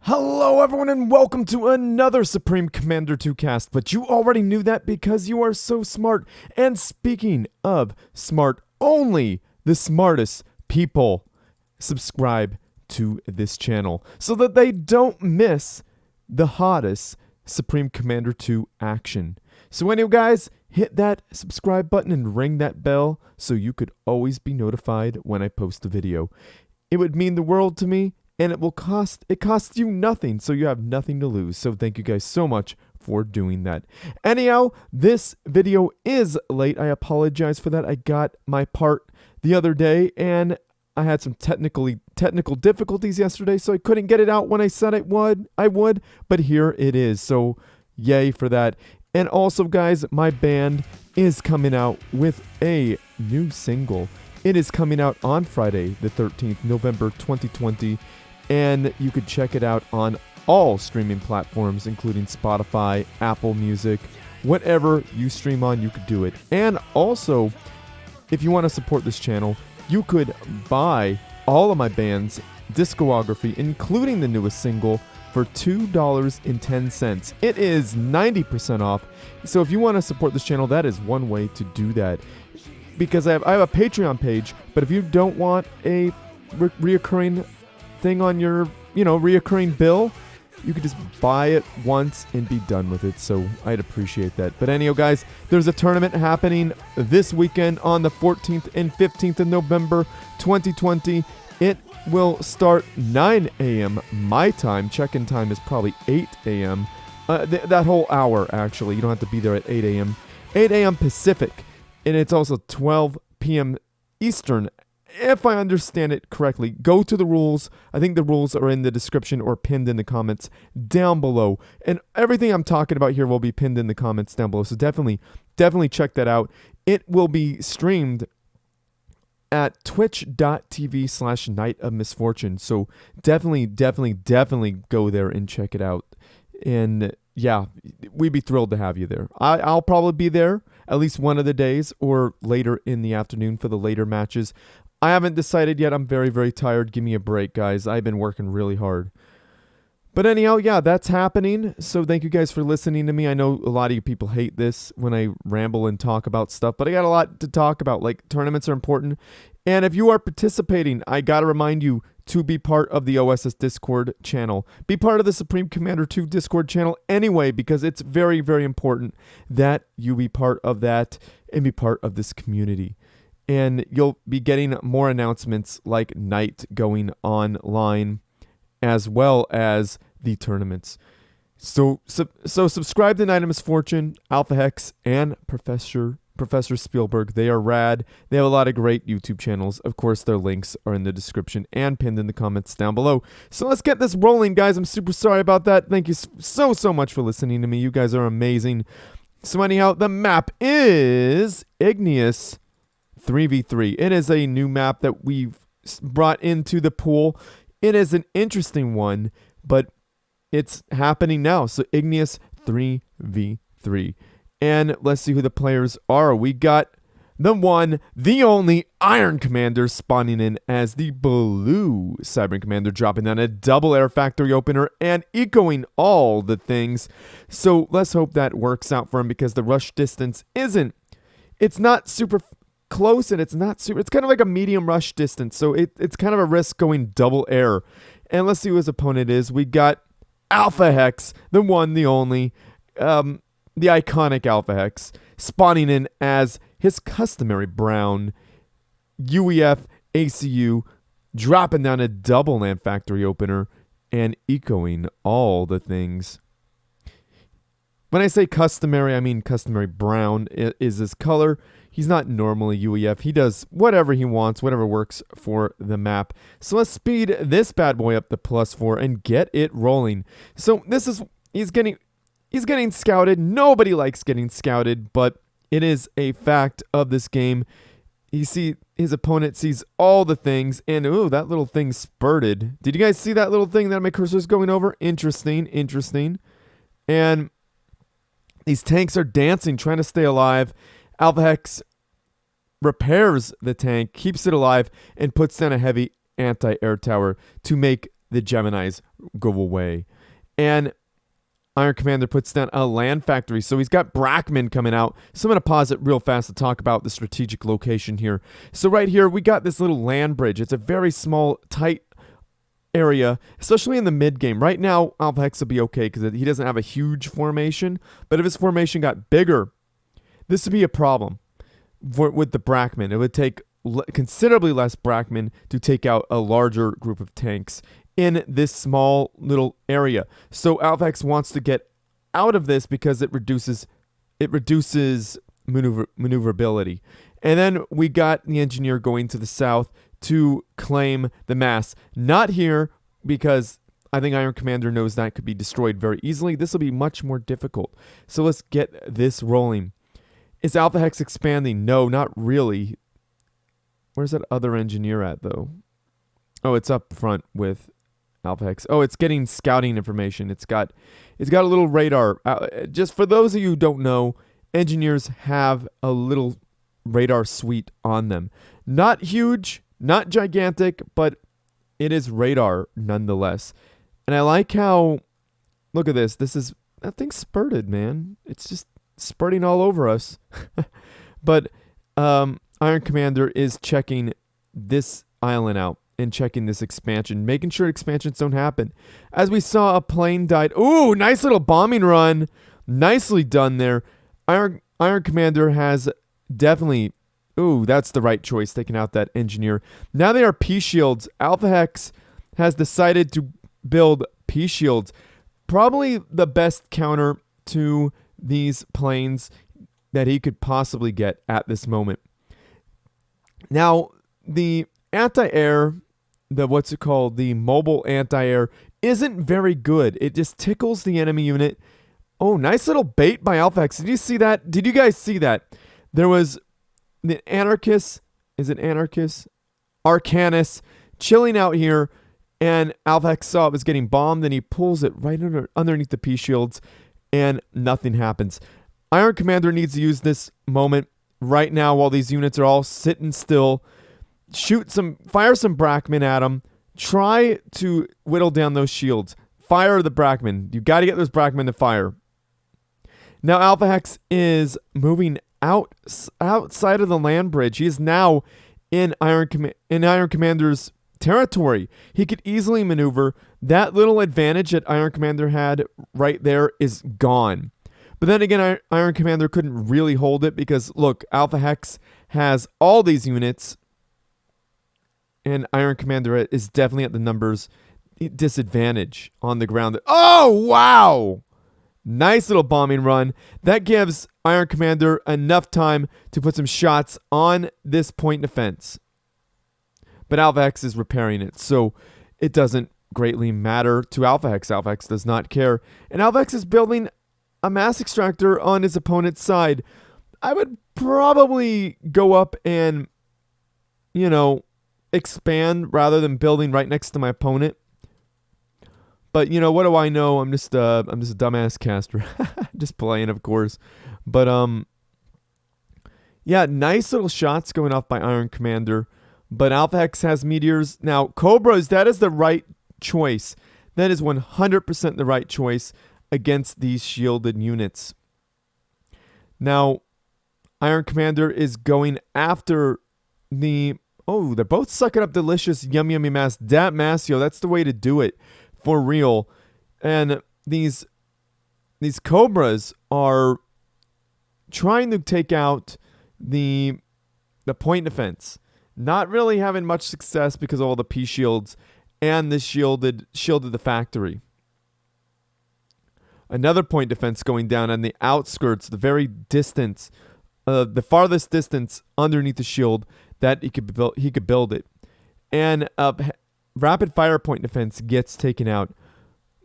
Hello everyone and welcome to another Supreme Commander 2 cast, but you already knew that because you are so smart. And speaking of smart, only the smartest people subscribe to this channel so that they don't miss the hottest Supreme Commander 2 action. So anyway guys, hit that subscribe button and ring that bell so you could always be notified when I post a video. It would mean the world to me. And it costs you nothing, so you have nothing to lose. So thank you guys so much for doing that. Anyhow, this video is late. I apologize for that. I got my part the other day, and I had some technical difficulties yesterday, so I couldn't get it out when I said I would, but here it is. So yay for that. And also, guys, my band is coming out with a new single. It is coming out on Friday, the 13th, November 2020. And you could check it out on all streaming platforms, including Spotify, Apple Music, whatever you stream on, you could do it. And also, if you want to support this channel, you could buy all of my band's discography, including the newest single, for $2.10. It is 90% off. So if you want to support this channel, that is one way to do that. Because I have a Patreon page, but if you don't want a reoccurring thing on your, reoccurring bill, you could just buy it once and be done with it. So I'd appreciate that. But anyhow, guys, there's a tournament happening this weekend on the 14th and 15th of November 2020. It will start 9 a.m. my time. Check-in time is probably 8 a.m. That whole hour, actually. You don't have to be there at 8 a.m. 8 a.m. Pacific. And it's also 12 p.m. Eastern, if I understand it correctly. Go to the rules. I think the rules are in the description or pinned in the comments down below. And everything I'm talking about here will be pinned in the comments down below. So definitely check that out. It will be streamed at twitch.tv/Night of Misfortune. So definitely go there and check it out. And yeah, we'd be thrilled to have you there. I'll probably be there at least one of the days or later in the afternoon for the later matches. I haven't decided yet. I'm very tired. Give me a break, guys. I've been working really hard. But anyhow, yeah, that's happening. So thank you guys for listening to me. I know a lot of you people hate this when I ramble and talk about stuff, but I got a lot to talk about. Like, tournaments are important. And if you are participating, I got to remind you to be part of the OSS Discord channel. Be part of the Supreme Commander 2 Discord channel anyway, because it's very important that you be part of that and be part of this community. And you'll be getting more announcements like Night going online, as well as the tournaments. So subscribe to Night of Misfortune, Alphahex, and Professor Spielberg. They are rad. They have a lot of great YouTube channels. Of course, their links are in the description and pinned in the comments down below. So let's get this rolling, guys. I'm super sorry about that. Thank you so much for listening to me. You guys are amazing. So anyhow, the map is Igneous 3v3. It is a new map that we've brought into the pool. It is an interesting one, but it's happening now. So Igneous 3v3. And let's see who the players are. We got the one, the only Iron Commander spawning in as the blue Cyber Commander, dropping down a double air factory opener and echoing all the things. So let's hope that works out for him, because the rush distance it's not super close, and it's kind of like a medium rush distance. So it's kind of a risk going double air. And let's see who his opponent is. We got Alphahex, the one, the only, the iconic Alphahex, spawning in as his customary brown UEF ACU, dropping down a double land factory opener and echoing all the things. When I say customary, I mean customary brown is his color. He's not normally UEF. He does whatever he wants, whatever works for the map. So let's speed this bad boy up to +4 and get it rolling. So he's getting scouted. Nobody likes getting scouted, but it is a fact of this game. His opponent sees all the things, and ooh, that little thing spurted. Did you guys see that little thing that my cursor is going over? Interesting. And these tanks are dancing, trying to stay alive. Alphahex repairs the tank, keeps it alive, and puts down a heavy anti-air tower to make the Geminis go away. And Iron Commander puts down a land factory. So he's got Brackman coming out. So I'm going to pause it real fast to talk about the strategic location here. So right here, we got this little land bridge. It's a very small, tight area, especially in the mid game. Right now, Alphahex will be okay because he doesn't have a huge formation. But if his formation got bigger, this would be a problem with the Brackman. It would take considerably less Brackman to take out a larger group of tanks in this small little area. So Alphahex wants to get out of this because it reduces maneuverability. And then we got the engineer going to the south to claim the mass. Not here, because I think Iron Commander knows that could be destroyed very easily. This will be much more difficult. So let's get this rolling. Is Alphahex expanding? No, not really. Where's that other engineer at, though? Oh, it's up front with Alphahex. Oh, it's getting scouting information. It's got a little radar. Just for those of you who don't know, engineers have a little radar suite on them. Not huge, not gigantic, but it is radar nonetheless. And I like how, look at this. That thing's spurted, man. It's just spurting all over us. But Iron Commander is checking this island out and checking this expansion, making sure expansions don't happen. As we saw, a plane died. Ooh, nice little bombing run. Nicely done there. Iron Commander has definitely... Ooh, that's the right choice, taking out that engineer. Now they are P-shields. Alphahex has decided to build P-shields. Probably the best counter to these planes that he could possibly get at this moment. Now, the anti-air, the mobile anti-air, isn't very good. It just tickles the enemy unit. Oh, nice little bait by Alphahex. Did you see that? Did you guys see that? There was the Anarchist, is it Anarchist? Arcanus chilling out here, and Alphahex saw it was getting bombed, and he pulls it right underneath the P-shields, and nothing happens. Iron Commander needs to use this moment right now while these units are all sitting still. Fire some Brackman at them. Try to whittle down those shields. Fire the Brackman. You got to get those Brackman to fire. Now Alphahex is moving outside of the land bridge. He is now in Iron Commander's territory. He could easily maneuver. That little advantage that Iron Commander had right there is gone. But then again, Iron Commander couldn't really hold it because, look, Alphahex has all these units, and Iron Commander is definitely at the numbers disadvantage on the ground. Oh, wow! Nice little bombing run. That gives Iron Commander enough time to put some shots on this point defense. But Alphahex is repairing it, so it doesn't greatly matter to Alphahex. Alphahex does not care. And Alphahex is building a mass extractor on his opponent's side. I would probably go up and, expand rather than building right next to my opponent. But, what do I know? I'm just a dumbass caster. Just playing, of course. But, yeah, nice little shots going off by Iron Commander. But Alphahex has meteors. Now, Cobras, that is the right choice. That is 100% the right choice against these shielded units. Now, Iron Commander is going after the... Oh, they're both sucking up delicious yummy mass. Dat Masio, that's the way to do it. For real. And these Cobras are trying to take out the point defense. Not really having much success because of all the P-shields and the shielded the factory. Another point defense going down on the outskirts, the very distance, the farthest distance underneath the shield that he could build it. And rapid fire point defense gets taken out.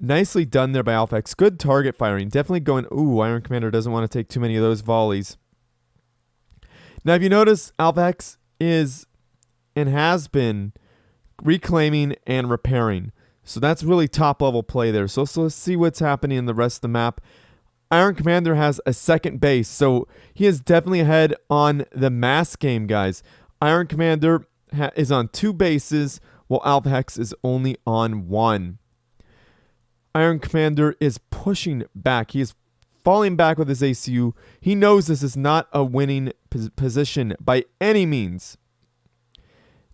Nicely done there by Alphahex. Good target firing. Definitely going, ooh, Iron Commander doesn't want to take too many of those volleys. Now, if you notice, Alphahex is and has been reclaiming and repairing. So that's really top level play there. So let's see what's happening in the rest of the map. Iron Commander has a second base, so he is definitely ahead on the mass game, guys. Iron Commander is on 2 bases, while Alphahex is only on 1. Iron Commander is pushing back. He is falling back with his ACU. He knows this is not a winning position by any means.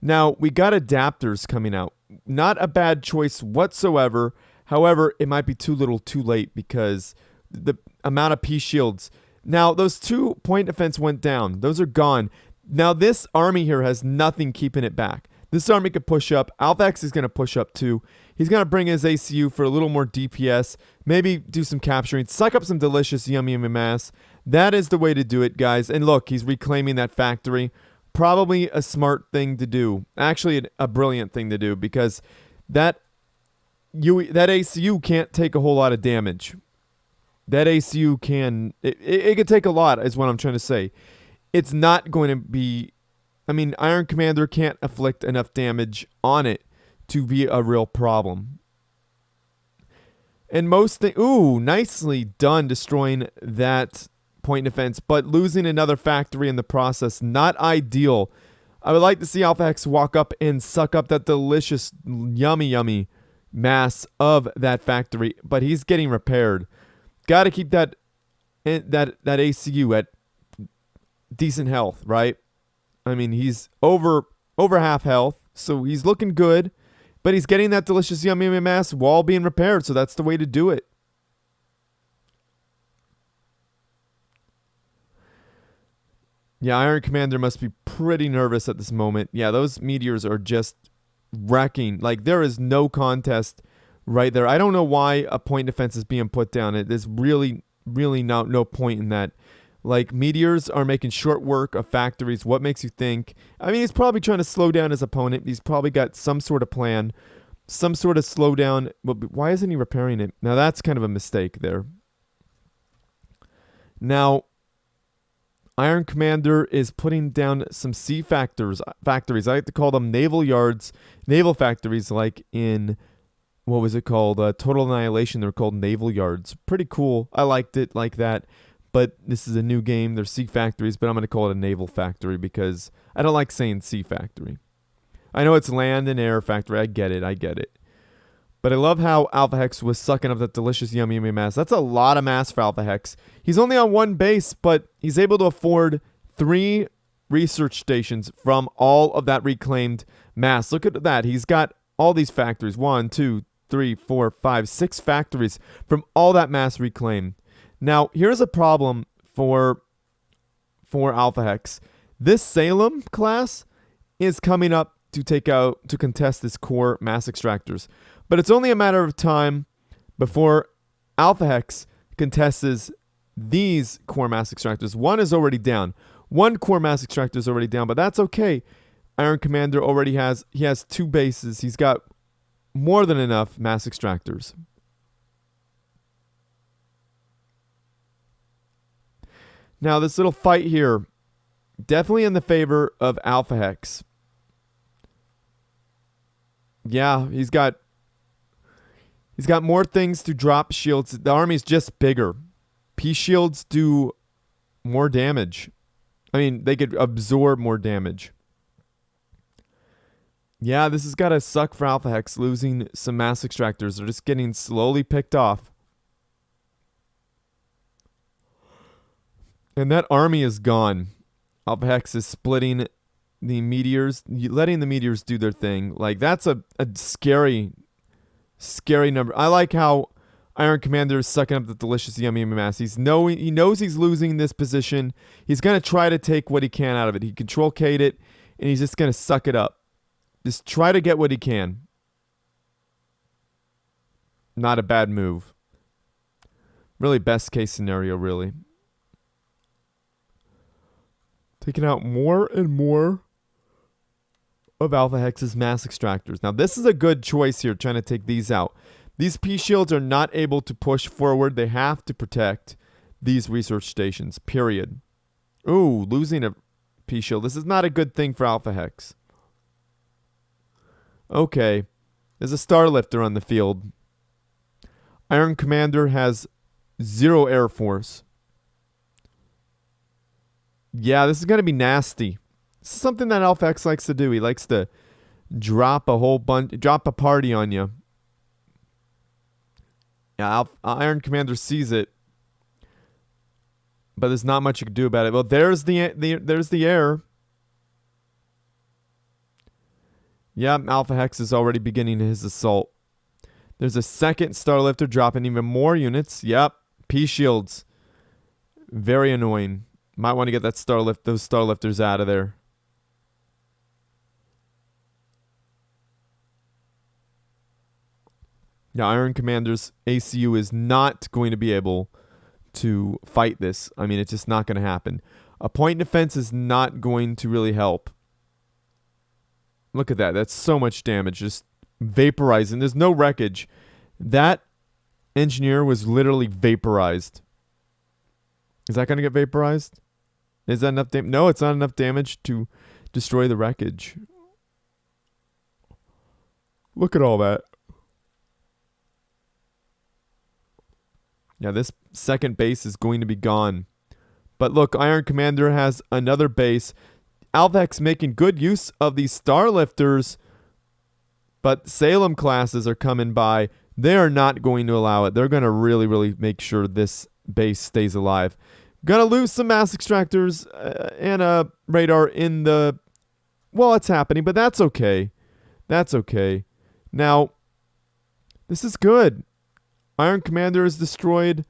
Now, we got adapters coming out. Not a bad choice whatsoever. However, it might be too little too late because the amount of P shields. Now, those 2 point defense went down. Those are gone. Now, this army here has nothing keeping it back. This army could push up. Alphahex is going to push up too. He's going to bring his ACU for a little more DPS. Maybe do some capturing. Suck up some delicious yummy mass. That is the way to do it, guys. And look, he's reclaiming that factory. Probably a smart thing to do. Actually, a brilliant thing to do because that ACU can't take a whole lot of damage. That ACU can... It could take a lot, is what I'm trying to say. It's not going to be... I mean, Iron Commander can't inflict enough damage on it to be a real problem. And most things... Ooh, nicely done destroying that point defense, but losing another factory in the process. Not ideal. I would like to see Alphahex walk up and suck up that delicious, yummy mass of that factory, but he's getting repaired. Got to keep that ACU at decent health, right? I mean, he's over half health, so he's looking good, but he's getting that delicious yummy mass while being repaired, so that's the way to do it. Yeah, Iron Commander must be pretty nervous at this moment. Yeah, those meteors are just wrecking. Like, there is no contest right there. I don't know why a point defense is being put down. There's really no point in that. Like, meteors are making short work of factories. What makes you think? I mean, he's probably trying to slow down his opponent. He's probably got some sort of plan, some sort of slowdown. But why isn't he repairing it? Now, that's kind of a mistake there. Now, Iron Commander is putting down some sea factories. I like to call them naval yards, naval factories, like in, what was it called? Total Annihilation. They're called naval yards. Pretty cool. I liked it like that. But this is a new game. They're sea factories, but I'm going to call it a naval factory because I don't like saying sea factory. I know it's land and air factory. I get it. But I love how Alphahex was sucking up that delicious yummy mass. That's a lot of mass for Alphahex. He's only on 1 base, but he's able to afford 3 research stations from all of that reclaimed mass. Look at that. He's got all these factories. 1, 2, 3, 4, 5, 6 factories from all that mass reclaimed. Now, here's a problem for Alphahex. This Salem class is coming up to contest this core mass extractors. But it's only a matter of time before Alphahex contests these core mass extractors. 1 is already down. 1 core mass extractor is already down, but that's okay. Iron Commander already has 2 bases. He's got more than enough mass extractors. Now, this little fight here, definitely in the favor of Alphahex. Yeah, he's got more things to drop shields. The army's just bigger. P shields do more damage. I mean, they could absorb more damage. Yeah, this has got to suck for Alphahex, losing some mass extractors. They're just getting slowly picked off. And that army is gone. Alphahex is splitting the meteors, letting the meteors do their thing. Like, that's a scary number. I like how Iron Commander is sucking up the delicious yummy mass. He knows he's losing this position. He's going to try to take what he can out of it. He control K'd it, and he's just going to suck it up. Just try to get what he can. Not a bad move. Really best case scenario, really. Taking out more and more of Alphahex's mass extractors. Now, this is a good choice here, trying to take these out. These P shields are not able to push forward. They have to protect these research stations, period. Ooh, losing a P shield. This is not a good thing for Alphahex. Okay, there's a Starlifter on the field. Iron Commander has 0 Air Force. Yeah, this is going to be nasty. This is something that Alphahex likes to do. He likes to drop a party on you. Yeah, Iron Commander sees it, but there's not much you can do about it. Well, there's the air. Yeah, Alphahex is already beginning his assault. There's a second Starlifter dropping even more units. Yep, P-shields. Very annoying. Might want to get those Starlifters out of there. Yeah, Iron Commander's ACU is not going to be able to fight this. I mean, it's just not going to happen. A point defense is not going to really help. Look at that. That's so much damage. Just vaporizing. There's no wreckage. That engineer was literally vaporized. Is that going to get vaporized? Is that enough damage? No, it's not enough damage to destroy the wreckage. Look at all that. Yeah, this second base is going to be gone. But look, Iron Commander has another base. Alphahex making good use of these Starlifters, but Salem classes are coming by. They are not going to allow it. They're going to really, really make sure this base stays alive. Gonna lose some mass extractors and a radar in the... Well, it's happening, but that's okay. That's okay. Now, this is good. Iron Commander has destroyed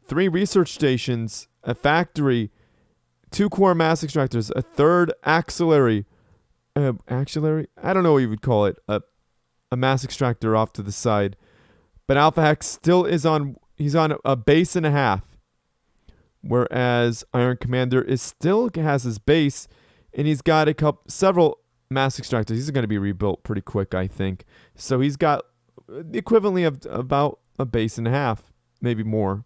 3 research stations, a factory, 2 core mass extractors, a 3rd axillary. Axillary? I don't know what you would call it. A mass extractor off to the side. But Alphahex still is on... He's on a base and a half. Whereas Iron Commander still has his base, and he's got several mass extractors. He's going to be rebuilt pretty quick, I think. So he's got the equivalently of about a base and a half, maybe more.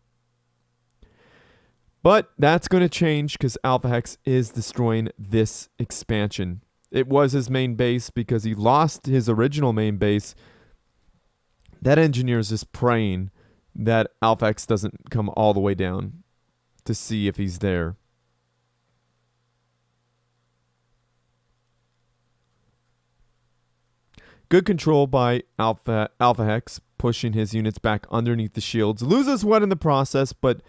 But that's going to change because Alphahex is destroying this expansion. It was his main base because he lost his original main base. That engineer is just praying that Alphahex doesn't come all the way down to see if he's there. Good control by Alphahex, pushing his units back underneath the shields. Loses one in the process, but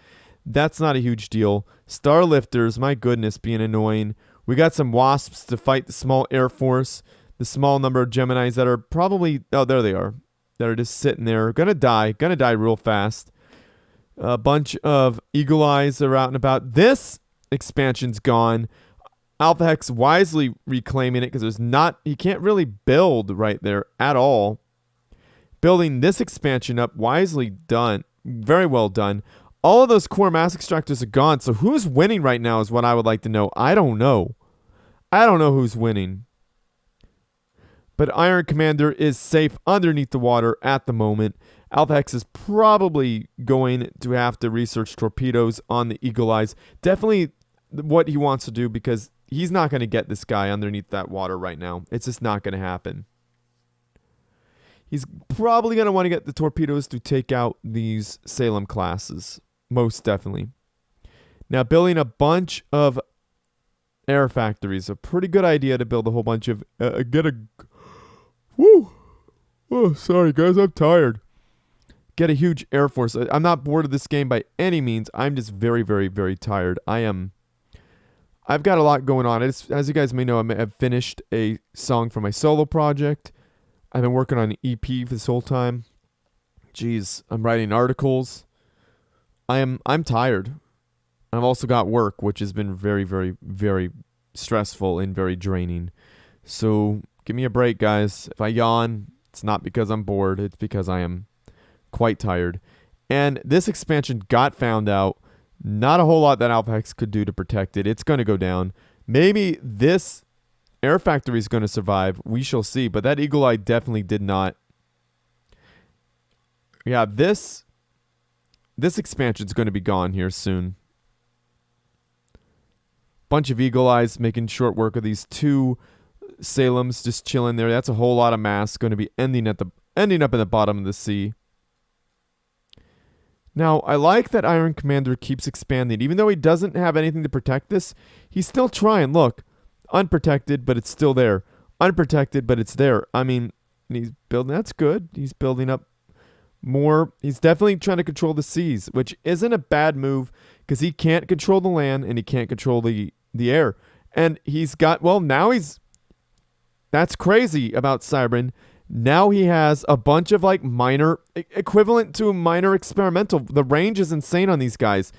that's not a huge deal. Starlifters, my goodness, being annoying. We got some Wasps to fight the small Air Force. The small number of Geminis that are probably... Oh, there they are. That are just sitting there. Gonna die real fast. A bunch of Eagle Eyes are out and about. This expansion's gone. Alphahex wisely reclaiming it because there's not... He can't really build right there at all. Building this expansion up, wisely done. Very well done. All of those core mass extractors are gone. So who's winning right now is what I would like to know. I don't know. I don't know who's winning. But Iron Commander is safe underneath the water at the moment. Alphahex is probably going to have to research torpedoes on the Eagle Eyes. Definitely what he wants to do because he's not going to get this guy underneath that water right now. It's just not going to happen. He's probably going to want to get the torpedoes to take out these Salem classes. Most definitely. Now, building a bunch of air factories. A pretty good idea to build a whole bunch of... Woo! Oh, sorry, guys. I'm tired. Get a huge air force. I'm not bored of this game by any means. I'm just very, very, very tired. I've got a lot going on. As you guys may know, I've finished a song for my solo project. I've been working on an EP for this whole time. Jeez, I'm writing articles. I'm tired. I've also got work, which has been very, very, very stressful and very draining. So give me a break, guys. If I yawn, it's not because I'm bored. It's because I am quite tired. And this expansion got found out. Not a whole lot that Alphahex could do to protect it. It's going to go down. Maybe this air factory is going to survive. We shall see. But that Eagle Eye definitely did not. Yeah, this expansion is going to be gone here soon. Bunch of Eagle Eyes making short work of these 2 Salems just chilling there. That's a whole lot of mass going to be ending up in the bottom of the sea. Now, I like that Iron Commander keeps expanding. Even though he doesn't have anything to protect this, he's still trying. Look, unprotected, but it's still there. unprotected, but it's there. I mean, he's building. That's good. He's building up more. He's definitely trying to control the seas, which isn't a bad move because he can't control the land and he can't control the air. And he's got, well, now he's, that's crazy about Cybran. Now he has a bunch of like minor, equivalent to a minor experimental. The range is insane on these guys.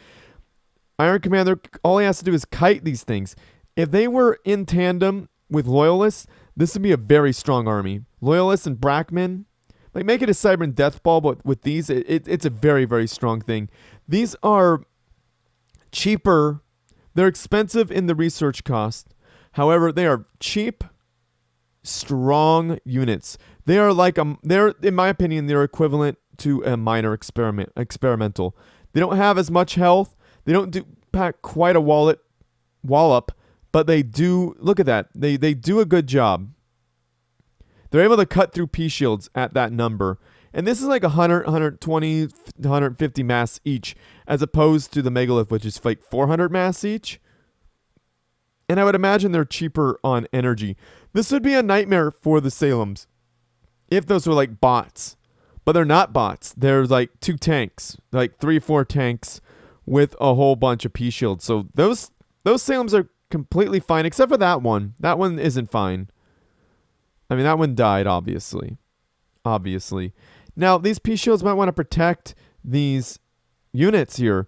Iron Commander, all he has to do is kite these things. If they were in tandem with Loyalists, this would be a very strong army. Loyalists and Brackman, like make it a Cybran Death Ball, but with these, it's a very, very strong thing. These are cheaper. They're expensive in the research cost. However, they are cheap, strong units. They are like they're, in my opinion, they're equivalent to a minor experimental. They don't have as much health. They don't pack quite a wallop, but they do. Look at that. They do a good job. They're able to cut through P shields at that number. And this is like 100, 120, 150 mass each, as opposed to the Megalith, which is like 400 mass each. And I would imagine they're cheaper on energy. This would be a nightmare for the Salems if those were like bots. But they're not bots. They're like 2 tanks, like 3 or 4 tanks with a whole bunch of P shields. So those Salems are completely fine, except for that one. That one isn't fine. I mean, that one died, obviously. Now, these P shields might want to protect these units here.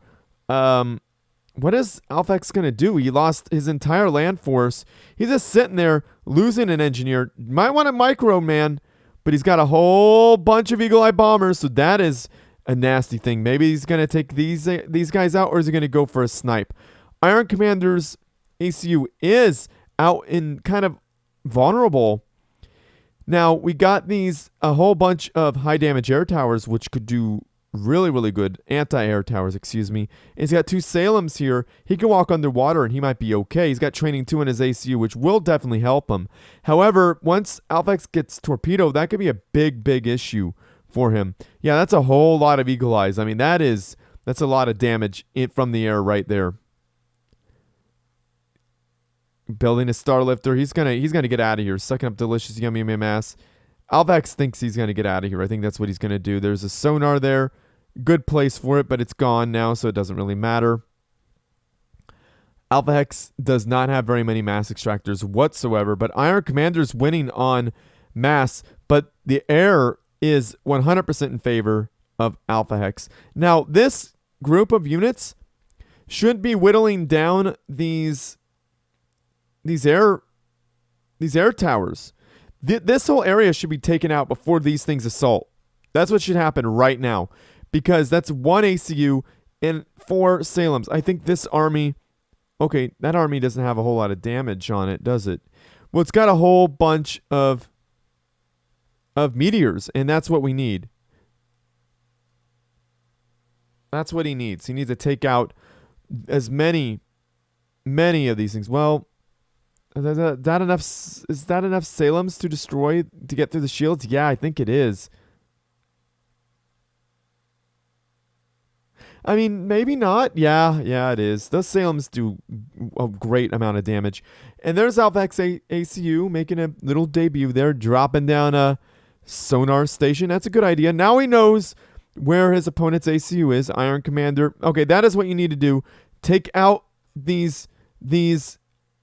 What is Alphahex going to do? He lost his entire land force. He's just sitting there losing an engineer. Might want to micro, man, but he's got a whole bunch of Eagle Eye bombers, so that is a nasty thing. Maybe he's going to take these guys out, or is he going to go for a snipe? Iron Commander's ACU is out in kind of vulnerable. Now, we got a whole bunch of high damage air towers, which could do really, really good. Anti-air towers, excuse me. And he's got 2 Salems here. He can walk underwater and he might be okay. He's got training 2 in his ACU, which will definitely help him. However, once Alphahex gets torpedoed, that could be a big, big issue for him. Yeah, that's a whole lot of Eagle Eyes. I mean, that's a lot of damage from the air right there. Building a Starlifter. He's gonna get out of here. Sucking up delicious yummy mass. Alphahex thinks he's gonna get out of here. I think that's what he's gonna do. There's a sonar there. Good place for it, but it's gone now, so it doesn't really matter. Alphahex does not have very many mass extractors whatsoever, but Iron Commander's winning on mass, but the air is 100% in favor of Alphahex. Now, this group of units should be whittling down these air towers. This whole area should be taken out before these things assault. That's what should happen right now, because that's 1 ACU and 4 Salems. I think this army, okay, that army doesn't have a whole lot of damage on it, does it? Well, it's got a whole bunch of meteors, and that's what we need. That's what he needs. He needs to take out as many of these things. Well, is that enough Salems to get through the shields? Yeah, I think it is. I mean, maybe not. Yeah, it is. Those Salems do a great amount of damage. And there's Alphahex ACU making a little debut there, dropping down a sonar station. That's a good idea. Now he knows where his opponent's ACU is. Iron Commander. Okay, that is what you need to do. Take out these.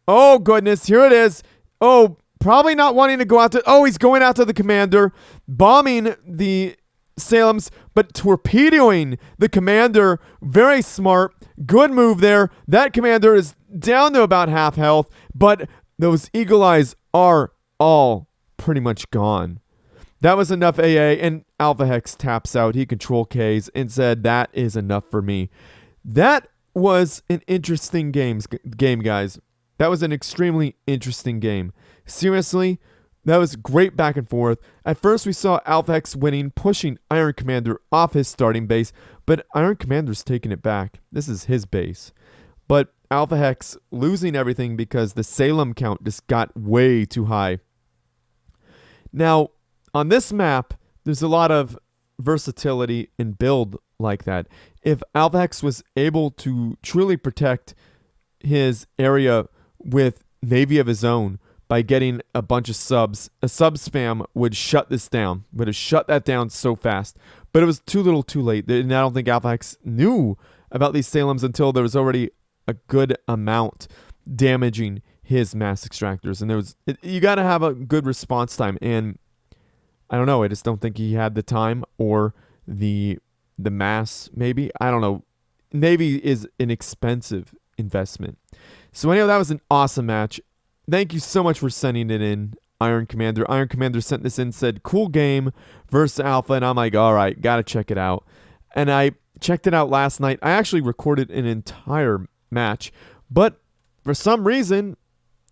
Oh, goodness. Here it is. Oh, probably not wanting to go out to... Oh, he's going out to the commander, bombing the Salems, but torpedoing the commander. Very smart. Good move there. That commander is down to about half health, but those Eagle Eyes are all pretty much gone. That was enough AA, and Alphahex taps out. He control Ks and said, that is enough for me. That was an interesting game, guys. That was an extremely interesting game. Seriously, that was great back and forth. At first, we saw Alphahex winning, pushing Iron Commander off his starting base, but Iron Commander's taking it back. This is his base. But Alphahex losing everything because the Salem count just got way too high. Now, on this map, there's a lot of versatility in build like that. If Alphahex was able to truly protect his area with Navy of his own, by getting a bunch of subs. A sub spam would shut this down, would have shut that down so fast. But it was too little too late. And I don't think Alphahex knew about these Salems until there was already a good amount damaging his mass extractors. And you got to have a good response time. And I don't know. I just don't think he had the time or the mass, maybe. I don't know. Navy is an expensive investment. So anyhow, that was an awesome match. Thank you so much for sending it in, Iron Commander. Iron Commander sent this in, said, cool game versus Alpha. And I'm like, all right, got to check it out. And I checked it out last night. I actually recorded an entire match. But for some reason,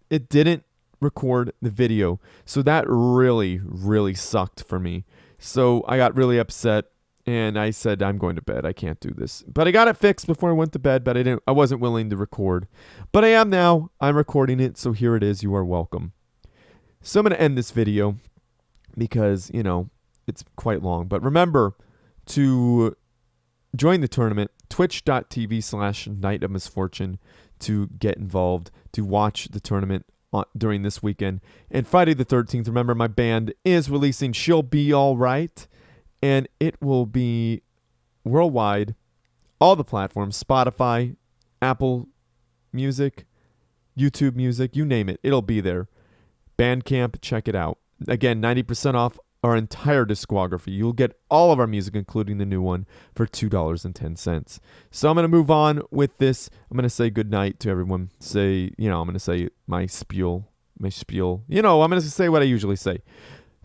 it didn't record the video. So that really, really sucked for me. So I got really upset. And I said, I'm going to bed. I can't do this. But I got it fixed before I went to bed, but I wasn't willing to record. But I am now. I'm recording it, so here it is. You are welcome. So I'm going to end this video because, it's quite long. But remember to join the tournament, twitch.tv/Night of Misfortune, to get involved, to watch the tournament during this weekend. And Friday the 13th, remember my band is releasing She'll Be All Right. And it will be worldwide, all the platforms, Spotify, Apple Music, YouTube Music, you name it. It'll be there. Bandcamp, check it out. Again, 90% off our entire discography. You'll get all of our music, including the new one, for $2.10. So I'm going to move on with this. I'm going to say goodnight to everyone. I'm going to say my spiel. I'm going to say what I usually say.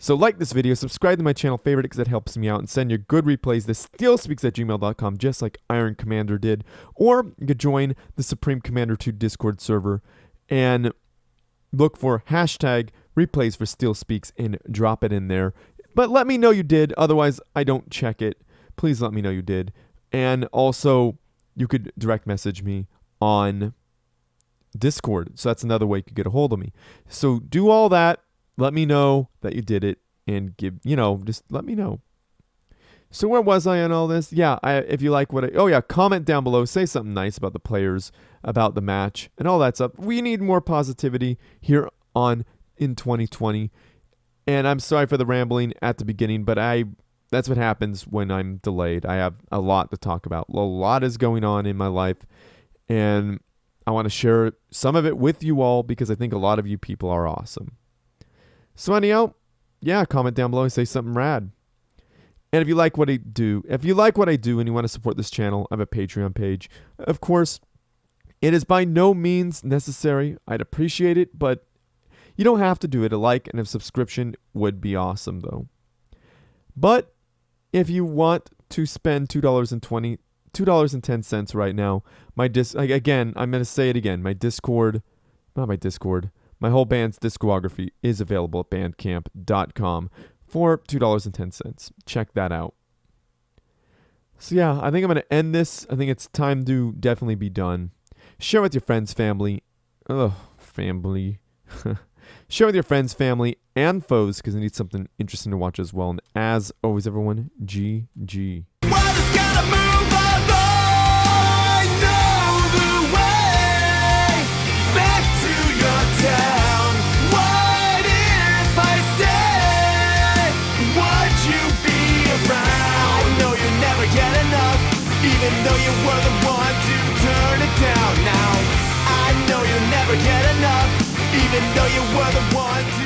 So like this video, subscribe to my channel, favorite it because that helps me out, and send your good replays to steelspeaks@gmail.com just like Iron Commander did. Or you could join the Supreme Commander 2 Discord server and look for hashtag replays for Steel Speaks and drop it in there. But let me know you did, otherwise I don't check it. Please let me know you did. And also, you could direct message me on Discord. So that's another way you could get a hold of me. So do all that. Let me know that you did it and just let me know. So where was I on all this? Yeah, if you like comment down below. Say something nice about the players, about the match, and all that stuff. We need more positivity here in 2020. And I'm sorry for the rambling at the beginning, but that's what happens when I'm delayed. I have a lot to talk about. A lot is going on in my life, and I want to share some of it with you all because I think a lot of you people are awesome. So anyhow, comment down below and say something rad. And if you like what I do and you want to support this channel, I have a Patreon page. Of course, it is by no means necessary. I'd appreciate it, but you don't have to do it. A like and a subscription would be awesome, though. But if you want to spend $2.10 right now, I'm going to say it again. My whole band's discography is available at bandcamp.com for $2.10. Check that out. So yeah, I think I'm going to end this. I think it's time to definitely be done. Share with your friends, family. Share with your friends, family, and foes because they need something interesting to watch as well. And as always, everyone, GG. Even though you were the one to turn it down now, I know you'll never get enough. Even though you were the one to